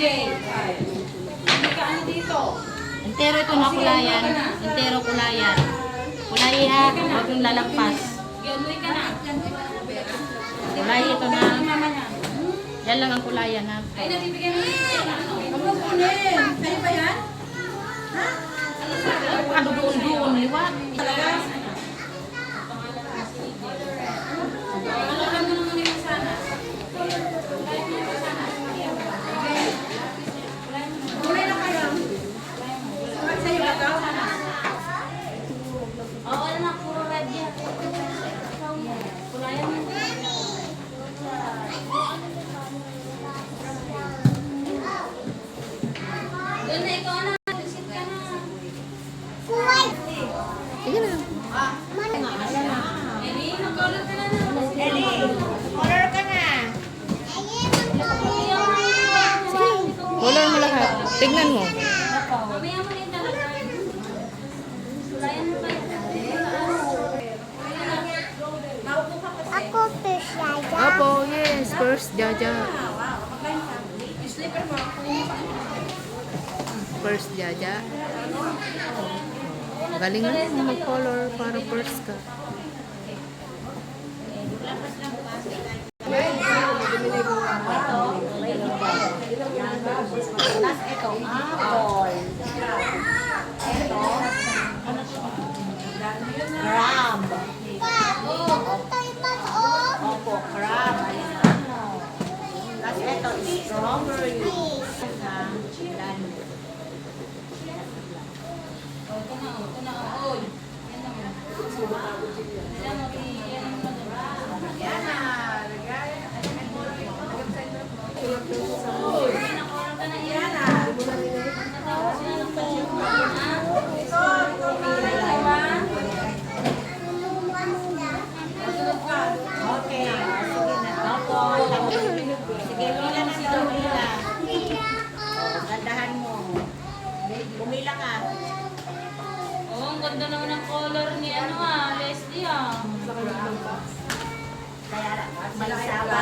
CJ. Hindi ka ano dito. Entero ito na kulayan. Entero kulayan. Kulay ha, huwag yung lalagpas. Ganoy ka na. Kulay ito na. Yan lang ang kulayan ha. Ay, nabibigyan mo yung ano. Huwag mo kunin. Sa'yo ba yan? Ha? Doon, liwat. Talaga? Alam mo naman yung sana. Kulay na kayo. Sa'yo ba ito? Oo, alam puro red yan. Kulayan mo. Doon na ikaw na. Visit ka na. Sige na. Eli, mag-color ka na na. Eli, color ka na. Color mo lahat. Tignan mo. Mamaya mo na yung talaga. Kulayan mo pa yun. Ako, fish yaya. Opo, yes. First, Jaja. Yung slipper mo. First, Jaja. Galing nga mag-color para first ka. Ito, apple. Ito, crab. Opo, crab. Tapos ito, strawberry. Ito na, ito na. Oy. Yan naman. Yan mo, yan ang madala. Yan na. Oy, nakuha ka na yan. Yan na. Natawag sila ng phone. Ha? Okay. Sige na. Opo. Sige, pila na daw, pila. Gandahan mo. Pumila ka. Oh, ang ganda naman ng color ni ano Leslie Kaya may sawa.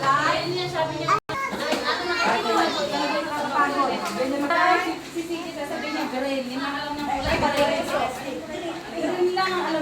Ayun niya, sabi niya. Ay, ano nakikita mo? Talagang nakapagod. Sisigi sasabihin niya, green. Lima na lang ng kulay. Green lang ang